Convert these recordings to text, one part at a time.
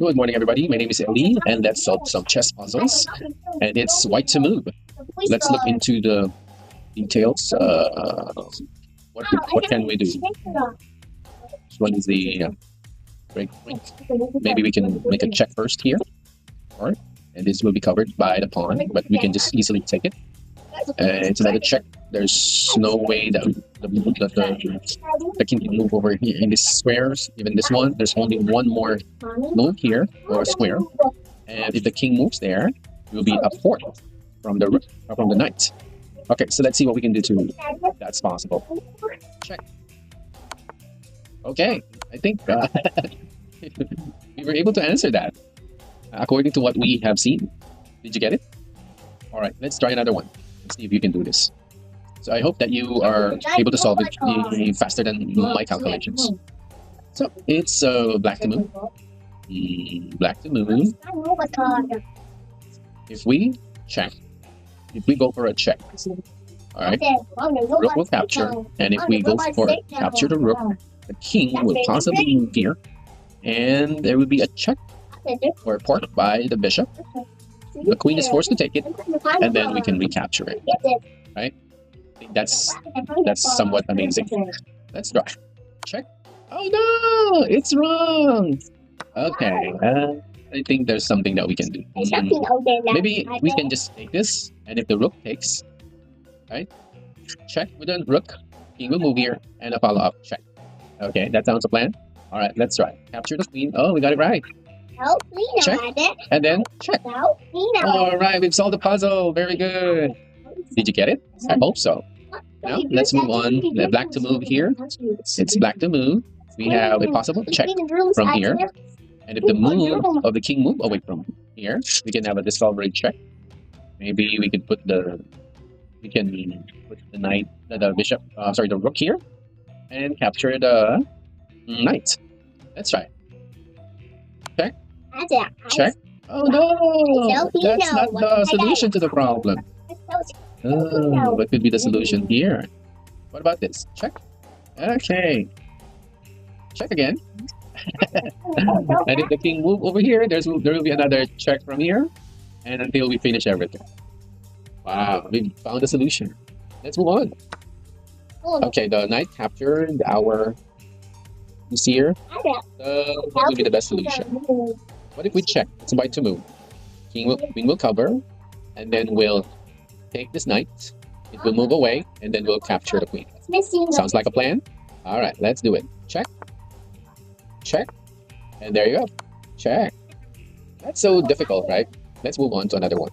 Good morning, everybody. My name is Ellie, and let's solve some chess puzzles. And it's white to move. Let's look into the details. What can we do? What is the break point? Maybe we can make a check first here. All right. And this will be covered by the pawn, but we can just easily take it. It's another check. There's no way that the king can move over here in these squares. Even this one, there's only one more move here or square. And if the king moves there, it will be a fourth from the knight. Okay, so let's see what we can do to that's possible. Check. Okay, I think we were able to answer that according to what we have seen. Did you get it? All right, let's try another one. Let's see if you can do this. So I hope that you are able to solve it faster than my calculations. So it's black to move. Black to move. If we check, if we go for a check, all right, rook will capture, and if we go for capture the rook, the king will possibly move here, and there will be a check or a port by the bishop. The queen is forced to take it, and then we can recapture it. Right? I think that's somewhat amazing. Let's try. Check. Oh no, it's wrong. Okay, I think there's something that we can do. Maybe we can just take this, and if the rook takes, right? Check with the rook. King will move here, and a follow-up check. Okay, that sounds a plan. All right, let's try. Capture the queen. Oh, we got it right. Check, and then check. All right, we've solved the puzzle. Very good. Did you get it? I hope so. Now, let's move on. Black to move here. It's black to move. We have a possible check from here. And if the move of the king move away from here, we can have a discovery check. Maybe we can put the knight, the bishop, the rook here, and capture the knight. Let's try. Check. Check. Oh no, that's not the solution to the problem. Oh, what could be the solution here? What about this? Check. Okay. Check again. And if the king move over here, there will be another check from here, and until we finish everything. Wow, we found a solution. Let's move on. Okay, the knight captured our here. What will be the best solution? What if we check? It's white to move. Queen will cover, and then we'll take this knight. It will move away, and then we'll capture the queen. Sounds like a plan? All right, let's do it. Check. Check. And there you go. Check. That's so difficult, right? Let's move on to another one.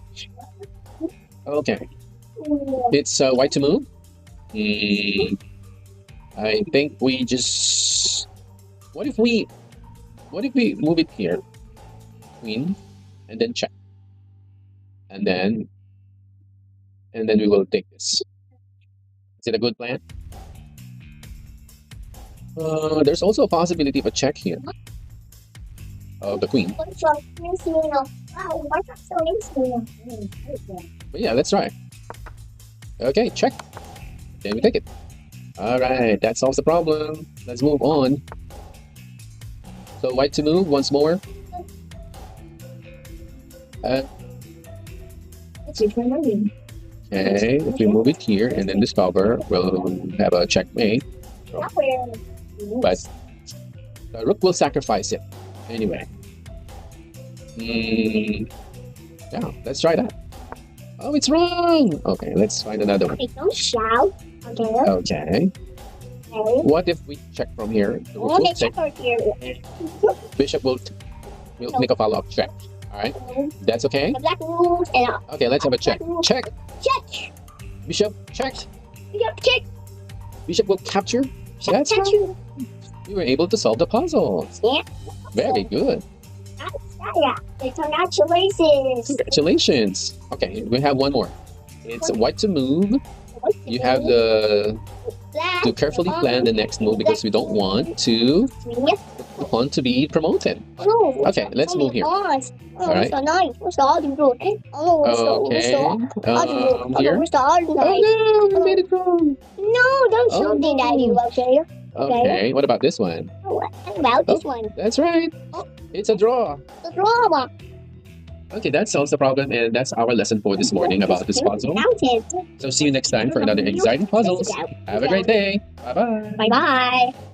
Okay. It's white to move. I think we just... What if we move it here? Queen, and then check. And then we will take this. Is it a good plan? There's also a possibility of a check here. Of the queen. But yeah, let's try. Okay, check. Then we take it. Alright, that solves the problem. Let's move on. So white to move once more. Okay, if we move it here and then discover, we'll have a checkmate. So, but the rook will sacrifice it anyway. Yeah, let's try that. Oh, it's wrong. Okay, let's find another one. Don't shout. Okay. What if we check from here? The rook will check. Bishop will make a follow-up check. All right, that's okay. Okay, let's have a check. Check. Check. Bishop check. Check. Bishop will capture. That's right. We were able to solve the puzzle. Yeah. Very good. Congratulations. Congratulations. Okay, we have one more. It's white to move. You have to carefully plan the next move because we don't want to be promoted. Okay, let's move here. All right. Okay. Here. Oh no, we made it wrong. No, don't show me that you okay. Okay, what about this one? What about this one? That's right. It's a draw. The drama. Okay, that solves the problem, and that's our lesson for this morning about this puzzle. So see you next time for another exciting puzzles. Have a great day. Bye bye. Bye bye.